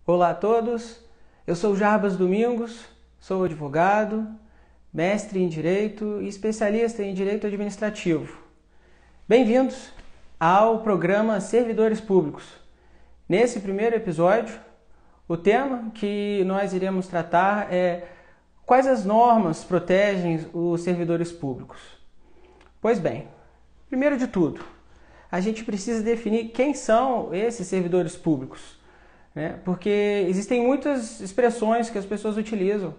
Olá a todos, eu sou Jarbas Domingos, sou advogado, mestre em Direito e especialista em Direito Administrativo. Bem-vindos ao programa Servidores Públicos. Nesse primeiro episódio, o tema que nós iremos tratar é quais as normas protegem os servidores públicos. Pois bem, primeiro de tudo, a gente precisa definir quem são esses servidores públicos. Porque existem muitas expressões que as pessoas utilizam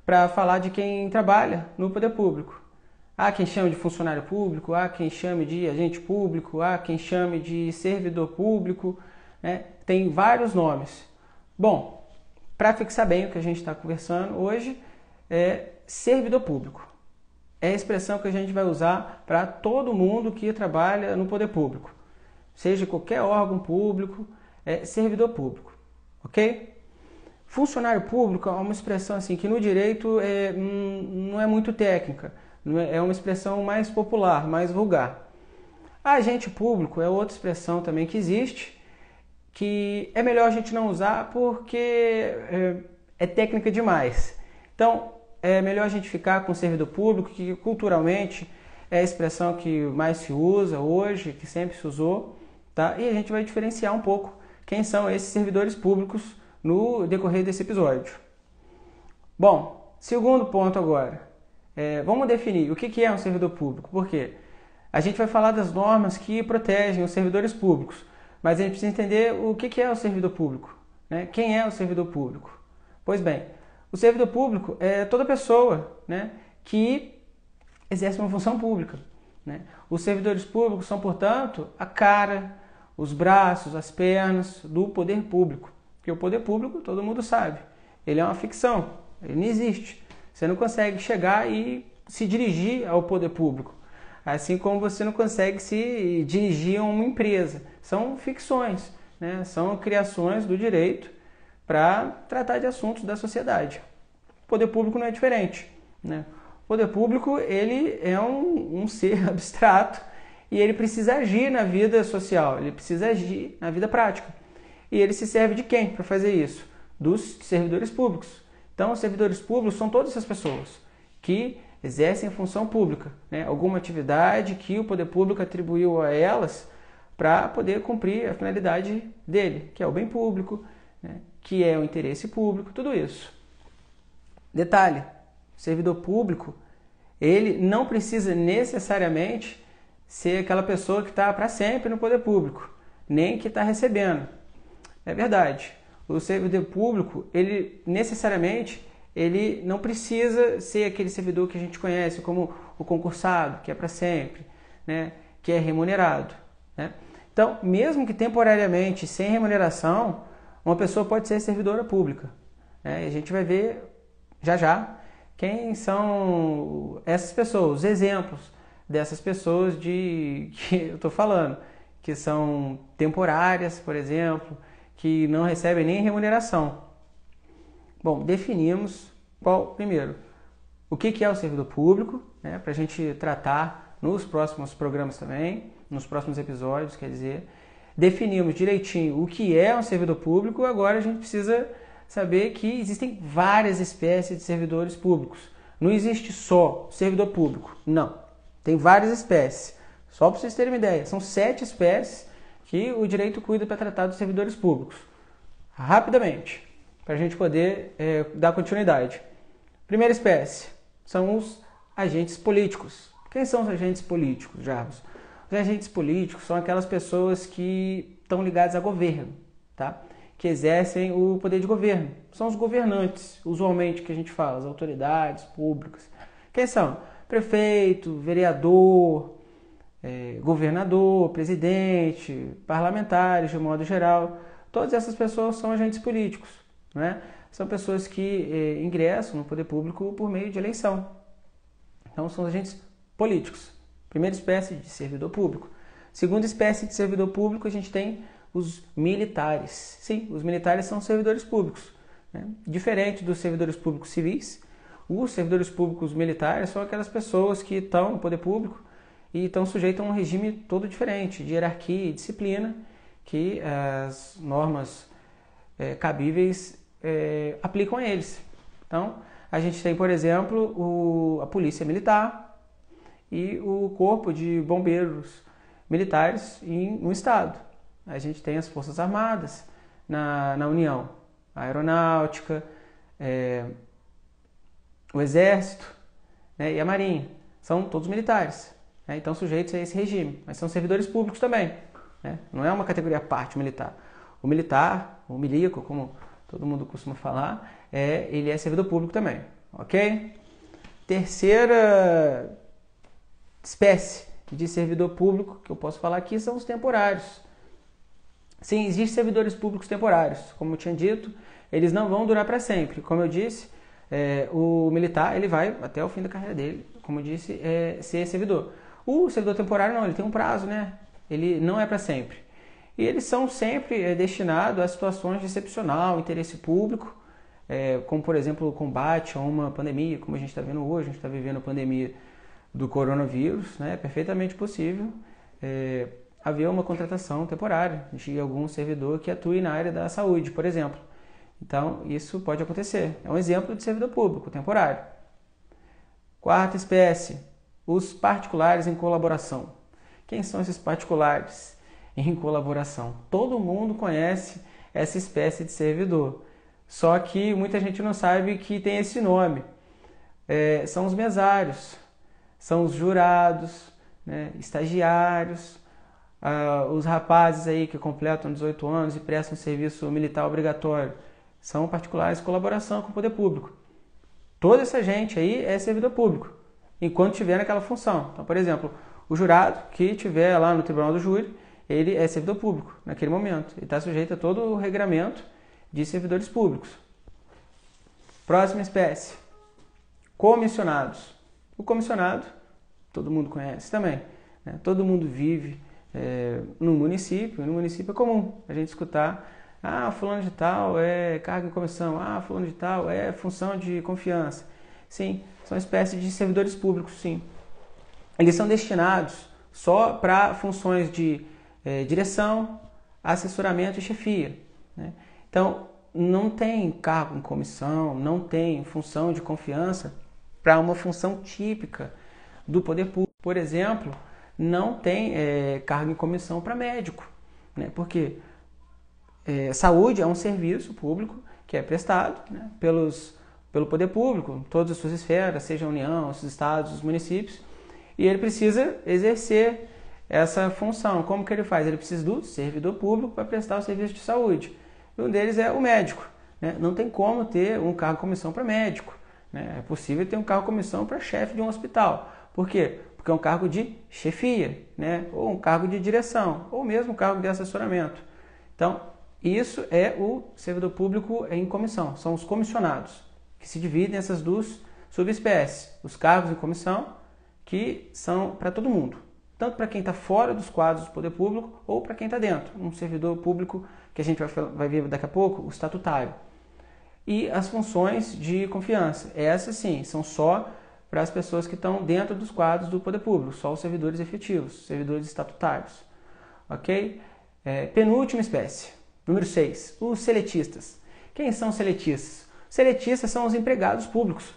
para falar de quem trabalha no poder público. Há quem chame de funcionário público, há quem chame de agente público, há quem chame de servidor público, Tem vários nomes. Bom, para fixar bem o que a gente está conversando hoje, é servidor público. É a expressão que a gente vai usar para todo mundo que trabalha no poder público. Seja qualquer órgão público, é servidor público. Ok? Funcionário público é uma expressão assim que no direito não é muito técnica, é uma expressão mais popular, mais vulgar. Agente público é outra expressão também que existe, que é melhor a gente não usar porque é técnica demais. Então, é melhor a gente ficar com servidor público, que culturalmente é a expressão que mais se usa hoje, que sempre se usou, tá? E a gente vai diferenciar um pouco quem são esses servidores públicos no decorrer desse episódio. Bom, segundo ponto agora. Vamos definir o que é um servidor público. Por quê? A gente vai falar das normas que protegem os servidores públicos, mas a gente precisa entender o que é o servidor público. Quem é o servidor público? Pois bem, o servidor público é toda pessoa que exerce uma função pública. Os servidores públicos são, portanto, a cara, os braços, as pernas do poder público. Porque o poder público, todo mundo sabe, ele é uma ficção, ele não existe. Você não consegue chegar e se dirigir ao poder público. Assim como você não consegue se dirigir a uma empresa. São ficções, são criações do direito para tratar de assuntos da sociedade. O poder público não é diferente. O poder público ele é um ser abstrato e ele precisa agir na vida social, ele precisa agir na vida prática. E ele se serve de quem para fazer isso? Dos servidores públicos. Então, os servidores públicos são todas essas pessoas que exercem função pública, alguma atividade que o poder público atribuiu a elas para poder cumprir a finalidade dele, que é o bem público, que é o interesse público, tudo isso. Detalhe, o servidor público, ele não precisa necessariamente ser aquela pessoa que está para sempre no poder público, nem que está recebendo. É verdade. O servidor público, ele necessariamente, ele não precisa ser aquele servidor que a gente conhece como o concursado, que é para sempre, que é remunerado. Então, mesmo que temporariamente, sem remuneração, uma pessoa pode ser servidora pública. E a gente vai ver já já quem são essas pessoas, os exemplos dessas pessoas que eu estou falando, que são temporárias, por exemplo, que não recebem nem remuneração. Bom, definimos primeiro, o que é o servidor público, para a gente tratar nos próximos programas também, nos próximos episódios, quer dizer, definimos direitinho o que é um servidor público, agora a gente precisa saber que existem várias espécies de servidores públicos. Não existe só servidor público, não. Tem várias espécies. Só para vocês terem uma ideia, são 7 espécies que o direito cuida para tratar dos servidores públicos. Rapidamente, para a gente poder dar continuidade. Primeira espécie são os agentes políticos. Quem são os agentes políticos, Jarbas? Os agentes políticos são aquelas pessoas que estão ligadas a governo, que exercem o poder de governo. São os governantes, usualmente, que a gente fala, as autoridades públicas. Quem são? Prefeito, vereador, governador, presidente, parlamentares, de modo geral. Todas essas pessoas são agentes políticos. São pessoas que ingressam no poder público por meio de eleição. Então, são agentes políticos. Primeira espécie de servidor público. Segunda espécie de servidor público, a gente tem os militares. Sim, os militares são servidores públicos. Diferente dos servidores públicos civis, os servidores públicos militares são aquelas pessoas que estão no poder público e estão sujeitos a um regime todo diferente, de hierarquia e disciplina, que as normas cabíveis aplicam a eles. Então, a gente tem, por exemplo, a Polícia Militar e o Corpo de Bombeiros Militares no Estado. A gente tem as Forças Armadas na União, a Aeronáutica, o Exército, né, e a Marinha. São todos militares, né, então sujeitos a esse regime, mas são servidores públicos também, né, não é uma categoria à parte militar. O militar, o milico, como todo mundo costuma falar, ele é servidor público também, ok? Terceira espécie de servidor público que eu posso falar aqui são os temporários. Sim, existem servidores públicos temporários, como eu tinha dito, eles não vão durar para sempre. Como eu disse, o militar ele vai até o fim da carreira dele, como eu disse, ser servidor. O servidor temporário não, ele tem um prazo, né? Ele não é para sempre. E eles são sempre destinados a situações de excepcional interesse público, como por exemplo o combate a uma pandemia, como a gente está vendo hoje, a gente está vivendo a pandemia do coronavírus, né? É perfeitamente possível haver uma contratação temporária de algum servidor que atue na área da saúde, por exemplo. Então, isso pode acontecer. É um exemplo de servidor público temporário. Quarta espécie, os particulares em colaboração. Quem são esses particulares em colaboração? Todo mundo conhece essa espécie de servidor, só que muita gente não sabe que tem esse nome. São os mesários, são os jurados, né, estagiários, os rapazes aí que completam 18 anos e prestam serviço militar obrigatório. São particulares em colaboração com o poder público. Toda essa gente aí é servidor público, enquanto tiver naquela função. Então, por exemplo, o jurado que estiver lá no tribunal do júri, ele é servidor público naquele momento. Ele está sujeito a todo o regramento de servidores públicos. Próxima espécie, comissionados. O comissionado, todo mundo conhece também, né? Todo mundo vive no município. No município é comum a gente escutar: fulano de tal é cargo em comissão, fulano de tal é função de confiança. Sim, são espécies de servidores públicos, sim. Eles são destinados só para funções de direção, assessoramento e chefia, né? Então, não tem cargo em comissão, não tem função de confiança para uma função típica do poder público. Por exemplo, não tem cargo em comissão para médico, né? Porque saúde é um serviço público que é prestado, né, pelo poder público, todas as suas esferas, seja a União, os estados, os municípios, e ele precisa exercer essa função. Como que ele faz? Ele precisa do servidor público para prestar o serviço de saúde. E um deles é o médico, né? Não tem como ter um cargo em comissão para médico, né? É possível ter um cargo em comissão para chefe de um hospital. Por quê? Porque é um cargo de chefia, né? Ou um cargo de direção, ou mesmo um cargo de assessoramento. Então, isso é o servidor público em comissão, são os comissionados, que se dividem nessas duas subespécies. Os cargos em comissão, que são para todo mundo, tanto para quem está fora dos quadros do poder público ou para quem está dentro, um servidor público que a gente vai ver daqui a pouco, o estatutário. E as funções de confiança, essas sim, são só para as pessoas que estão dentro dos quadros do poder público, só os servidores efetivos, servidores estatutários. Ok? Penúltima espécie, número 6, os seletistas. Quem são os seletistas? Seletistas são os empregados públicos.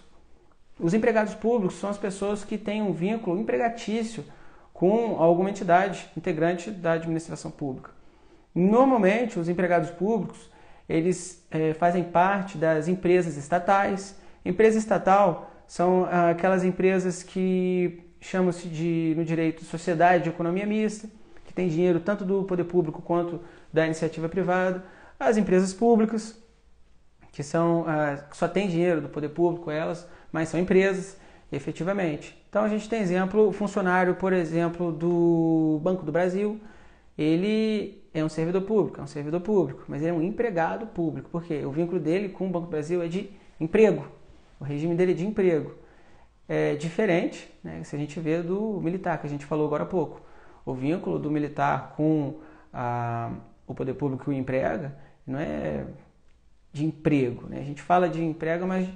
Os empregados públicos são as pessoas que têm um vínculo empregatício com alguma entidade integrante da administração pública. Normalmente, os empregados públicos, eles fazem parte das empresas estatais. Empresa estatal são aquelas empresas que chamam-se no direito sociedade de economia mista, que tem dinheiro tanto do poder público quanto da iniciativa privada. As empresas públicas, que só tem dinheiro do poder público elas, mas são empresas, efetivamente. Então a gente tem exemplo, o funcionário, por exemplo, do Banco do Brasil, ele é um servidor público, mas ele é um empregado público. Por quê? O vínculo dele com o Banco do Brasil é de emprego, o regime dele é de emprego. É diferente, né, se a gente vê do militar, que a gente falou agora há pouco. O vínculo do militar com o poder público que o emprega não é de emprego, né? A gente fala de emprego, mas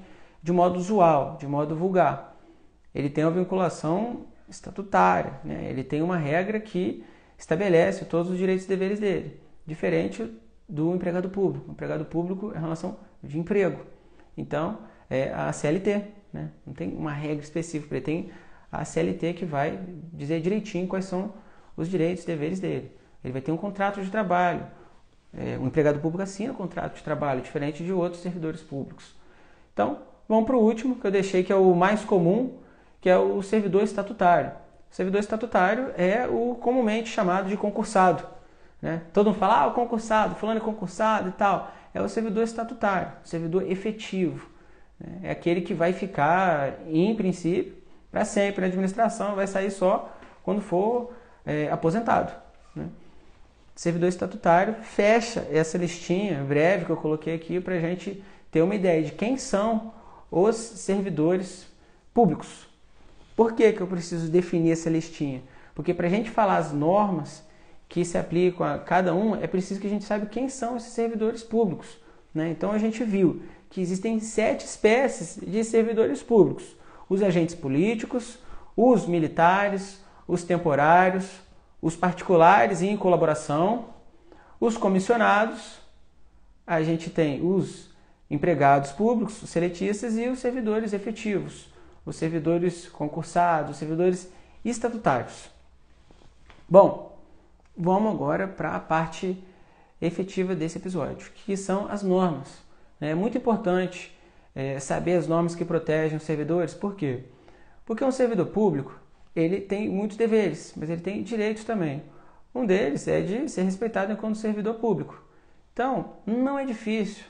de modo usual, de modo vulgar. Ele tem uma vinculação estatutária, né? Ele tem uma regra que estabelece todos os direitos e deveres dele, diferente do empregado público. O empregado público é a relação de emprego. Então, é a CLT, né? Não tem uma regra específica, ele tem a CLT que vai dizer direitinho quais são os direitos e deveres dele. Ele vai ter um contrato de trabalho. O empregado público assina um contrato de trabalho, diferente de outros servidores públicos. Então, vamos para o último, que eu deixei, que é o mais comum, que é o servidor estatutário. O servidor estatutário é o comumente chamado de concursado, né? Todo mundo fala, o concursado, fulano é concursado e tal. É o servidor estatutário, o servidor efetivo, né? É aquele que vai ficar, em princípio, para sempre na administração, vai sair só quando for aposentado, né? Servidor estatutário fecha essa listinha breve que eu coloquei aqui para a gente ter uma ideia de quem são os servidores públicos. Por que eu preciso definir essa listinha? Porque para a gente falar as normas que se aplicam a cada um, é preciso que a gente saiba quem são esses servidores públicos, né? Então a gente viu que existem 7 espécies de servidores públicos: os agentes políticos, os militares, os temporários, os particulares em colaboração, os comissionados, a gente tem os empregados públicos, os seletistas e os servidores efetivos, os servidores concursados, os servidores estatutários. Bom, vamos agora para a parte efetiva desse episódio, que são as normas. É muito importante saber as normas que protegem os servidores. Por quê? Porque um servidor público, ele tem muitos deveres, mas ele tem direitos também. Um deles é de ser respeitado enquanto servidor público. Então, não é difícil,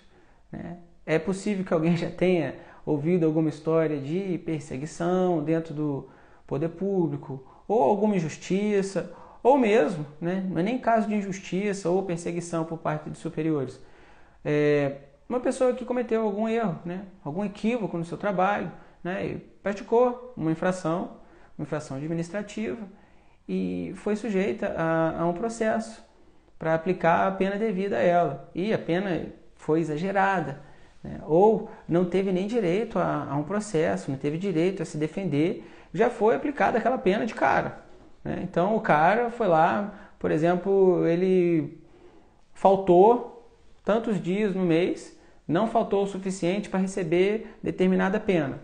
né? É possível que alguém já tenha ouvido alguma história de perseguição dentro do poder público, ou alguma injustiça, ou mesmo, né? Não é nem caso de injustiça ou perseguição por parte de superiores. Uma pessoa que cometeu algum erro, né? Algum equívoco no seu trabalho, né? E praticou uma infração administrativa e foi sujeita a um processo para aplicar a pena devida a ela. E a pena foi exagerada, né? Ou não teve nem direito a um processo, não teve direito a se defender, já foi aplicada aquela pena de cara, né? Então o cara foi lá, por exemplo, ele faltou tantos dias no mês, não faltou o suficiente para receber determinada pena.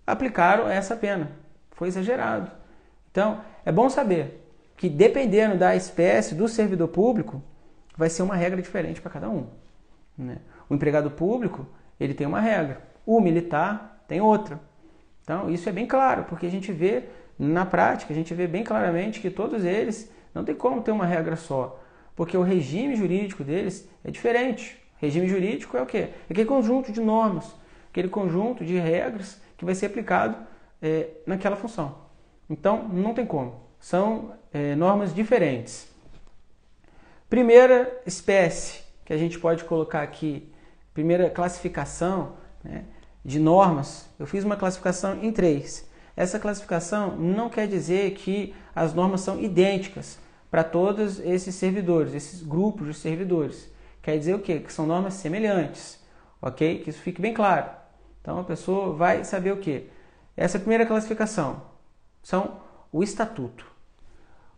Aplicaram essa pena. Foi exagerado. Então, é bom saber que dependendo da espécie do servidor público, vai ser uma regra diferente para cada um, né? O empregado público, ele tem uma regra. O militar tem outra. Então, isso é bem claro, porque a gente vê na prática, a gente vê bem claramente que todos eles não tem como ter uma regra só, porque o regime jurídico deles é diferente. O regime jurídico é o quê? É aquele conjunto de normas, aquele conjunto de regras que vai ser aplicado naquela função. Então, não tem como. São normas diferentes. Primeira espécie que a gente pode colocar aqui, primeira classificação, né, de normas, eu fiz uma classificação em 3. Essa classificação não quer dizer que as normas são idênticas para todos esses servidores, esses grupos de servidores. Quer dizer o quê? Que são normas semelhantes, ok? Que isso fique bem claro. Então, a pessoa vai saber o quê? Essa primeira classificação são o estatuto.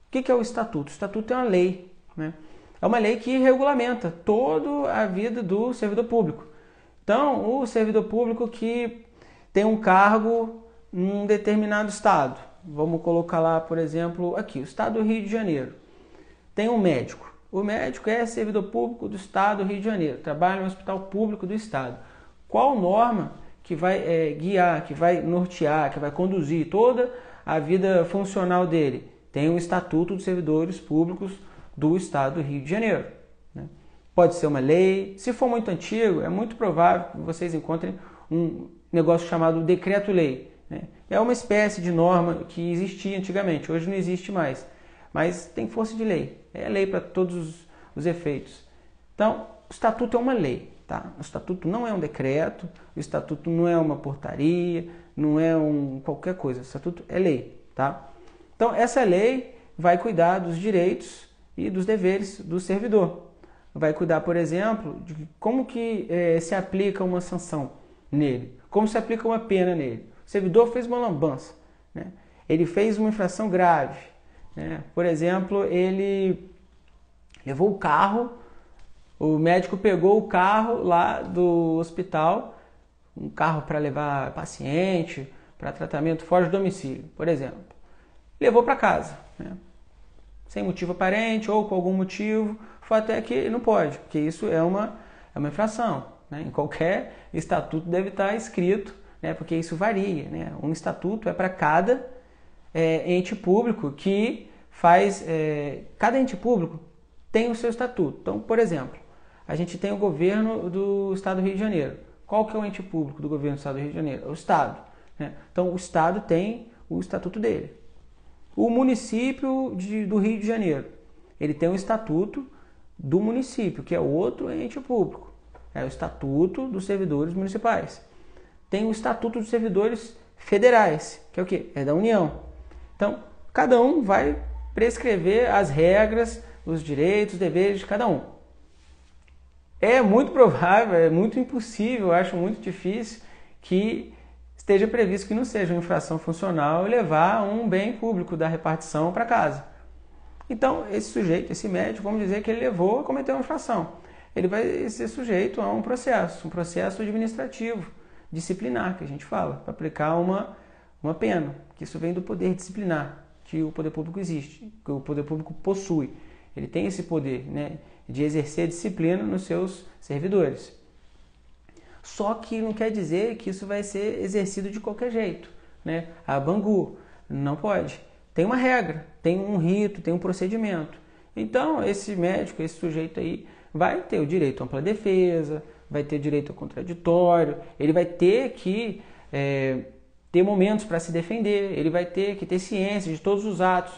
O que é o estatuto? O estatuto é uma lei, né? É uma lei que regulamenta toda a vida do servidor público. Então, o servidor público que tem um cargo num determinado estado, vamos colocar lá, por exemplo, aqui, o estado do Rio de Janeiro, tem um médico. O médico é servidor público do estado do Rio de Janeiro, trabalha no hospital público do estado. Qual norma que vai guiar, que vai nortear, que vai conduzir toda a vida funcional dele? Tem o Estatuto dos Servidores Públicos do Estado do Rio de Janeiro, né? Pode ser uma lei. Se for muito antigo, é muito provável que vocês encontrem um negócio chamado decreto-lei, né? É uma espécie de norma que existia antigamente, hoje não existe mais, mas tem força de lei, é lei para todos os efeitos. Então, o Estatuto é uma lei. Tá? O estatuto não é um decreto, o estatuto não é uma portaria, não é qualquer coisa. O estatuto é lei. Tá? Então, essa lei vai cuidar dos direitos e dos deveres do servidor. Vai cuidar, por exemplo, de como que se aplica uma sanção nele, como se aplica uma pena nele. O servidor fez uma lambança, né? Ele fez uma infração grave, né? Por exemplo, ele levou o carro O médico pegou o carro lá do hospital, um carro para levar paciente, para tratamento fora de domicílio, por exemplo. Levou para casa, né? Sem motivo aparente ou com algum motivo, o fato é que não pode, porque isso é uma infração, né? Em qualquer estatuto deve estar escrito, né? Porque isso varia, né? Um estatuto é para cada ente público que faz... cada ente público tem o seu estatuto. Então, por exemplo, a gente tem o governo do Estado do Rio de Janeiro. Qual que é o ente público do governo do Estado do Rio de Janeiro? É o Estado, né? Então, o Estado tem o estatuto dele. O município do Rio de Janeiro, ele tem o estatuto do município, que é outro ente público. É o estatuto dos servidores municipais. Tem o estatuto dos servidores federais, que é o quê? É da União. Então, cada um vai prescrever as regras, os direitos, os deveres de cada um. É muito provável, é muito impossível, eu acho muito difícil que esteja previsto que não seja uma infração funcional levar um bem público da repartição para casa. Então, esse sujeito, esse médico, vamos dizer que ele levou a cometer uma infração. Ele vai ser sujeito a um processo administrativo, disciplinar, que a gente fala, para aplicar uma pena, que isso vem do poder disciplinar, que o poder público existe, que o poder público possui. Ele tem esse poder, né, de exercer disciplina nos seus servidores. Só que não quer dizer que isso vai ser exercido de qualquer jeito, né? A Bangu não pode. Tem uma regra, tem um rito, tem um procedimento. Então, esse médico, esse sujeito aí, vai ter o direito à ampla defesa, vai ter direito ao contraditório, ele vai ter que ter momentos para se defender, ele vai ter que ter ciência de todos os atos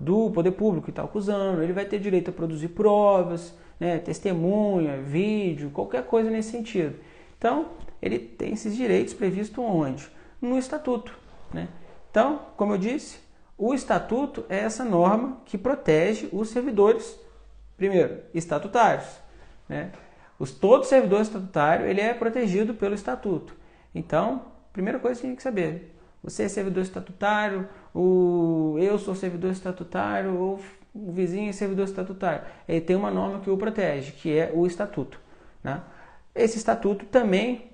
do poder público que está acusando, ele vai ter direito a produzir provas, né, testemunha, vídeo, qualquer coisa nesse sentido. Então, ele tem esses direitos previstos onde? No Estatuto, né? Então, como eu disse, o Estatuto é essa norma que protege os servidores, primeiro, estatutários, né? Todo servidor estatutário ele é protegido pelo Estatuto. Então, primeira coisa que você tem que saber, você é servidor estatutário, eu sou servidor estatutário, ou o vizinho é servidor estatutário. Ele tem uma norma que o protege, que é o Estatuto, né? Esse estatuto também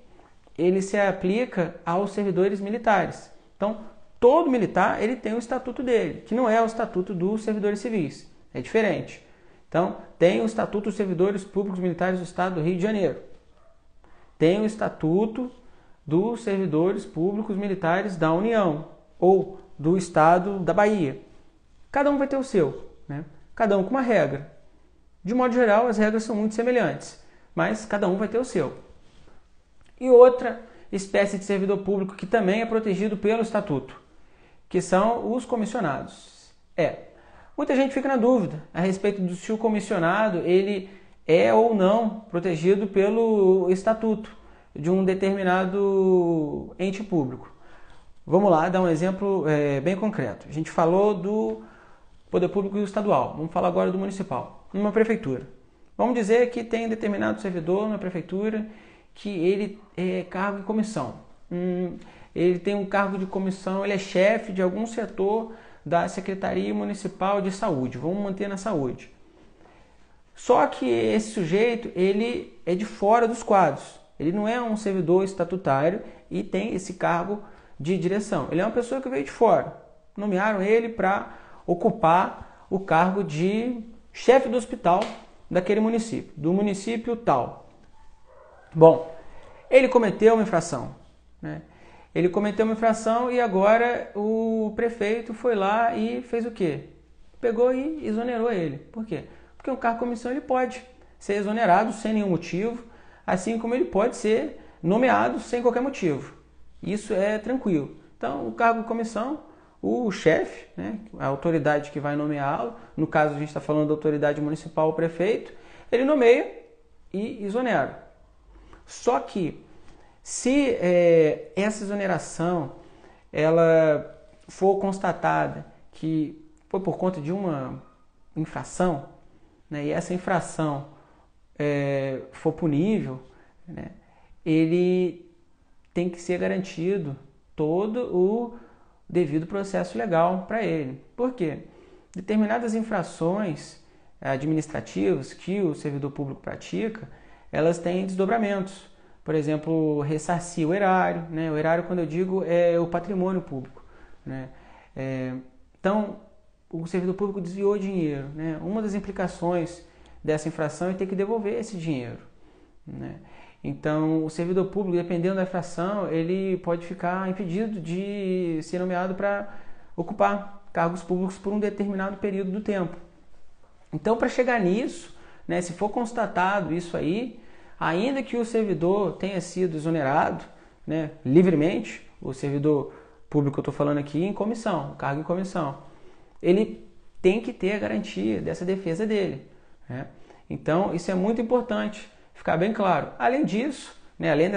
ele se aplica aos servidores militares. Então, todo militar ele tem o estatuto dele, que não é o estatuto dos servidores civis, é diferente. Então, tem o estatuto dos servidores públicos militares do Estado do Rio de Janeiro. Tem o estatuto dos servidores públicos militares da União ou do Estado da Bahia. Cada um vai ter o seu, né? Cada um com uma regra. De modo geral, as regras são muito semelhantes, mas cada um vai ter o seu. E outra espécie de servidor público que também é protegido pelo Estatuto, que são os comissionados. Muita gente fica na dúvida a respeito de se o comissionado ele é ou não protegido pelo Estatuto de um determinado ente público. Vamos lá, dar um exemplo bem concreto. A gente falou do poder público estadual, vamos falar agora do municipal, numa prefeitura. Vamos dizer que tem determinado servidor na prefeitura que ele é cargo de comissão. Ele tem um cargo de comissão, ele é chefe de algum setor da Secretaria Municipal de Saúde. Vamos manter na saúde. Só que esse sujeito, ele é de fora dos quadros. Ele não é um servidor estatutário e tem esse cargo de direção. Ele é uma pessoa que veio de fora. Nomearam ele para ocupar o cargo de chefe do hospital daquele município, do município tal. Bom, ele cometeu uma infração, né? Ele cometeu uma infração e agora o prefeito foi lá e fez o quê? Pegou e exonerou ele. Por quê? Porque o cargo de comissão ele pode ser exonerado sem nenhum motivo, assim como ele pode ser nomeado sem qualquer motivo. Isso é tranquilo. Então, o cargo de comissão, o chefe, né, a autoridade que vai nomeá-lo, no caso a gente está falando da autoridade municipal, o prefeito, ele nomeia e exonera. Só que se essa exoneração ela for constatada que foi por conta de uma infração, né, e essa infração for punível, né, ele tem que ser garantido todo o devido processo legal para ele. Por quê? Determinadas infrações administrativas que o servidor público pratica, elas têm desdobramentos. Por exemplo, ressarcir o erário, né? O erário, quando eu digo, é o patrimônio público, né? Então, o servidor público desviou dinheiro, né? Uma das implicações dessa infração é ter que devolver esse dinheiro, né? Então, o servidor público, dependendo da infração, ele pode ficar impedido de ser nomeado para ocupar cargos públicos por um determinado período do tempo. Então, para chegar nisso, né, se for constatado isso aí, ainda que o servidor tenha sido exonerado, né, livremente, o servidor público que eu estou falando aqui em comissão, cargo em comissão, ele tem que ter a garantia dessa defesa dele, né? Então, isso é muito importante ficar bem claro. Além disso, né, além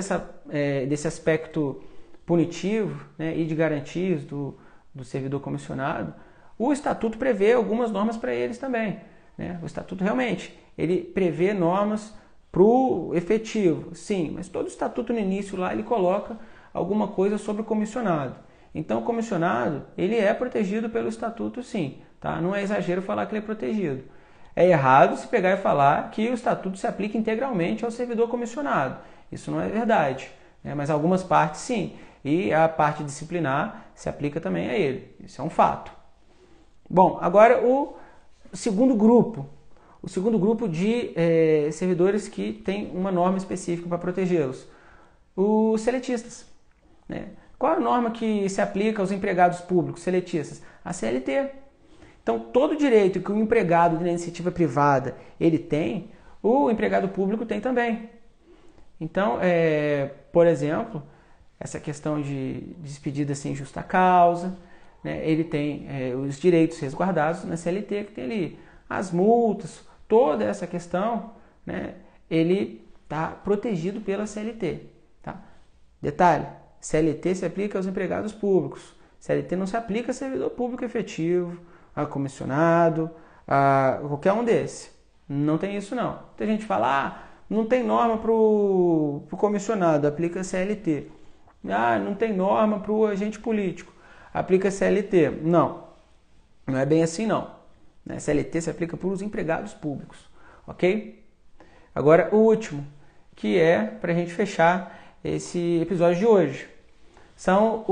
desse aspecto punitivo, né, e de garantias do servidor comissionado, o Estatuto prevê algumas normas para eles também, né? O Estatuto realmente, ele prevê normas para o efetivo, sim, mas todo o Estatuto no início lá ele coloca alguma coisa sobre o comissionado. Então o comissionado, ele é protegido pelo Estatuto, sim, tá? Não é exagero falar que ele é protegido. É errado se pegar e falar que o Estatuto se aplica integralmente ao servidor comissionado. Isso não é verdade, né? Mas algumas partes sim, e a parte disciplinar se aplica também a ele. Isso é um fato. Bom, agora o segundo grupo. O segundo grupo de servidores que tem uma norma específica para protegê-los. Os seletistas, né? Qual a norma que se aplica aos empregados públicos seletistas? A CLT. Então, todo direito que o empregado de iniciativa privada ele tem, o empregado público tem também. Então, por exemplo, essa questão de despedida sem justa causa, né? Ele tem os direitos resguardados na CLT, que tem ali as multas, toda essa questão, né? Ele está protegido pela CLT. Tá? Detalhe, CLT se aplica aos empregados públicos. CLT não se aplica a servidor público efetivo, a comissionado, a qualquer um desse. Não tem isso não. Tem gente que fala, não tem norma para o comissionado, aplica CLT. Não tem norma para o agente político, aplica CLT. Não é bem assim não. CLT se aplica para os empregados públicos, ok? Agora o último, que é para a gente fechar esse episódio de hoje, são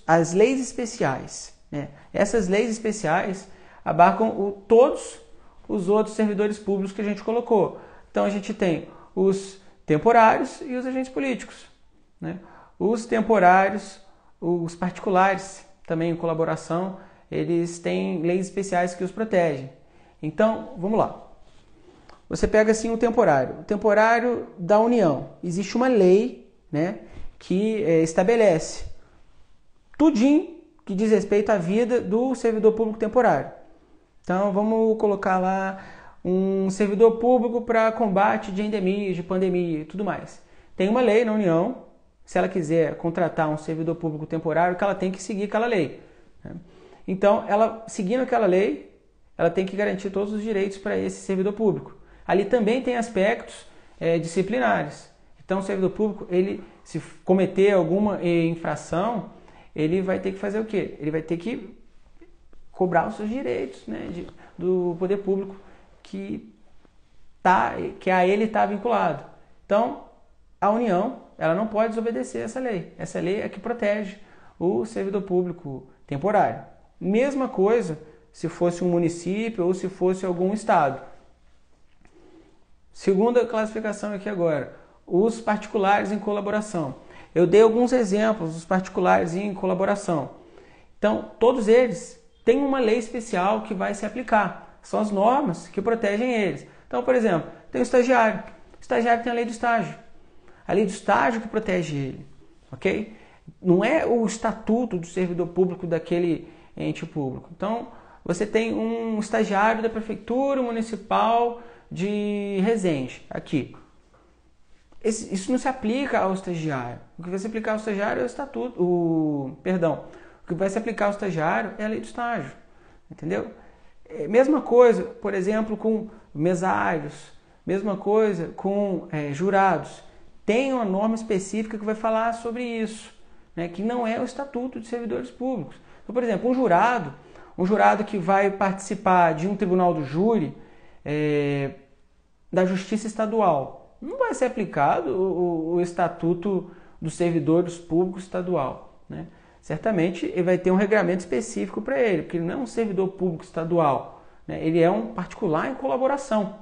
as leis especiais, né? Essas leis especiais abarcam todos os outros servidores públicos que a gente colocou. Então a gente tem os temporários e os agentes políticos, né? Os temporários, os particulares, também em colaboração, eles têm leis especiais que os protegem. Então, vamos lá. Você pega assim o temporário da União. Existe uma lei, né, que estabelece tudinho que diz respeito à vida do servidor público temporário. Então, vamos colocar lá um servidor público para combate de endemias, de pandemia e tudo mais. Tem uma lei na União, se ela quiser contratar um servidor público temporário, que ela tem que seguir aquela lei, né? Então, ela seguindo aquela lei, ela tem que garantir todos os direitos para esse servidor público. Ali também tem aspectos disciplinares. Então, o servidor público, ele, se cometer alguma infração, ele vai ter que fazer o quê? Ele vai ter que cobrar os seus direitos, né, do poder público que a ele está vinculado. Então, a União, ela não pode desobedecer essa lei. Essa lei é que protege o servidor público temporário. Mesma coisa se fosse um município ou se fosse algum estado. Segunda classificação aqui agora, os particulares em colaboração. Eu dei alguns exemplos dos particulares em colaboração. Então, todos eles têm uma lei especial que vai se aplicar. São as normas que protegem eles. Então, por exemplo, tem o estagiário. O estagiário tem a lei do estágio. A lei do estágio que protege ele, ok? Não é o estatuto do servidor público daquele ente público. Então, você tem um estagiário da Prefeitura Municipal de Resende, aqui. Isso não se aplica ao estagiário. O que vai se aplicar ao estagiário é o estatuto, o que vai se aplicar ao estagiário é a lei do estágio, entendeu? Mesma coisa, por exemplo, com mesários, mesma coisa com jurados. Tem uma norma específica que vai falar sobre isso, né, que não é o estatuto de servidores públicos. Então, por exemplo, um jurado que vai participar de um tribunal do júri, da Justiça Estadual. Não vai ser aplicado o Estatuto dos Servidores Públicos Estadual, né? Certamente ele vai ter um regramento específico para ele, porque ele não é um servidor público estadual, né? Ele é um particular em colaboração,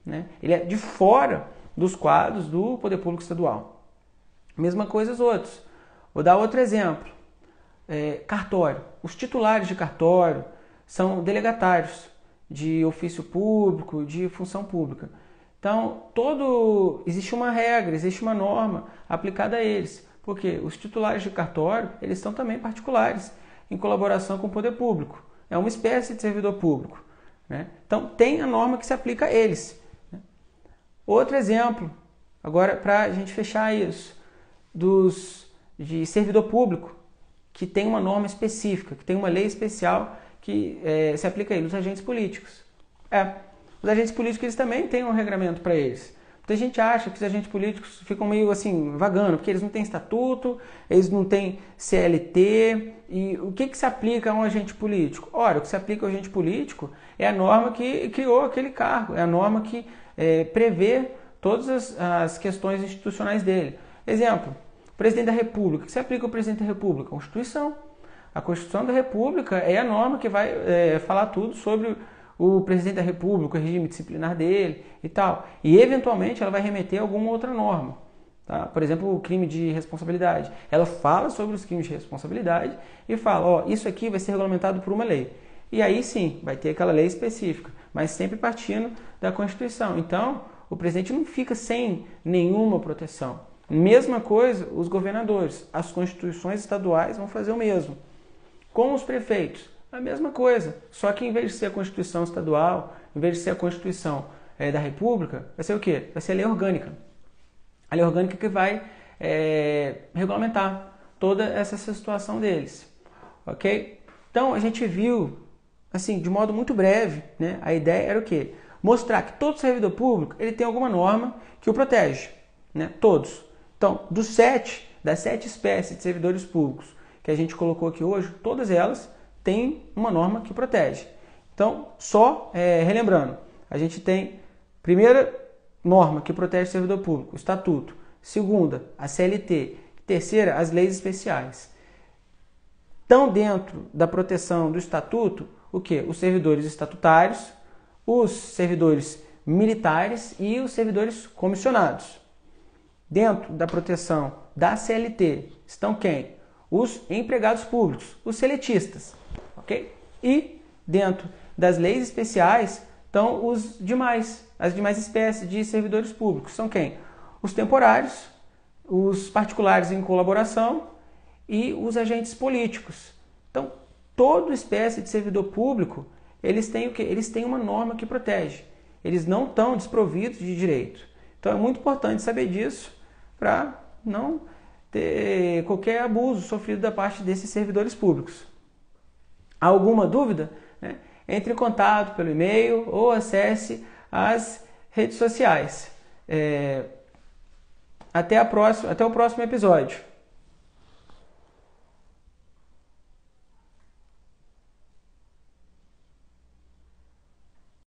né? Ele é de fora dos quadros do Poder Público Estadual. Mesma coisa os outros. Vou dar outro exemplo. Cartório. Os titulares de cartório são delegatários de ofício público, de função pública. Então, existe uma regra, existe uma norma aplicada a eles. Porque os titulares de cartório, eles são também particulares, em colaboração com o poder público. É uma espécie de servidor público, né? Então, tem a norma que se aplica a eles, né? Outro exemplo, agora para a gente fechar isso, de servidor público, que tem uma norma específica, que tem uma lei especial que se aplica a eles, os agentes políticos. Os agentes políticos eles também têm um regramento para eles. Muita gente acha que os agentes políticos ficam meio assim, vagando, porque eles não têm estatuto, eles não têm CLT. E o que se aplica a um agente político? Ora, o que se aplica ao agente político é a norma que criou aquele cargo, é a norma que prevê todas as questões institucionais dele. Exemplo, o presidente da República. O que se aplica ao presidente da República? A Constituição. A Constituição da República é a norma que vai falar tudo sobre o presidente da República, o regime disciplinar dele e tal. E, eventualmente, ela vai remeter a alguma outra norma. Tá? Por exemplo, o crime de responsabilidade. Ela fala sobre os crimes de responsabilidade e fala, isso aqui vai ser regulamentado por uma lei. E aí, sim, vai ter aquela lei específica, mas sempre partindo da Constituição. Então, o presidente não fica sem nenhuma proteção. Mesma coisa, os governadores. As constituições estaduais vão fazer o mesmo. Com os prefeitos, a mesma coisa, só que em vez de ser a Constituição Estadual, em vez de ser a Constituição da República, vai ser o quê? Vai ser a lei orgânica. A lei orgânica que vai regulamentar toda essa situação deles. Ok? Então, a gente viu, assim, de modo muito breve, né? A ideia era o quê? Mostrar que todo servidor público ele tem alguma norma que o protege, né? Todos. Então, das 7 espécies de servidores públicos que a gente colocou aqui hoje, todas elas têm uma norma que protege. Então, só relembrando, a gente tem primeira norma que protege o servidor público, o Estatuto. Segunda, a CLT. Terceira, as leis especiais. Estão dentro da proteção do Estatuto o quê? Os servidores estatutários, os servidores militares e os servidores comissionados. Dentro da proteção da CLT estão quem? Os empregados públicos, os seletistas. Okay? E dentro das leis especiais estão as demais espécies de servidores públicos. São quem? Os temporários, os particulares em colaboração e os agentes políticos. Então, toda espécie de servidor público, eles têm o quê? Eles têm uma norma que protege. Eles não estão desprovidos de direito. Então, é muito importante saber disso para não ter qualquer abuso sofrido da parte desses servidores públicos. Alguma dúvida? Entre em contato pelo e-mail ou acesse as redes sociais. Até o próximo episódio.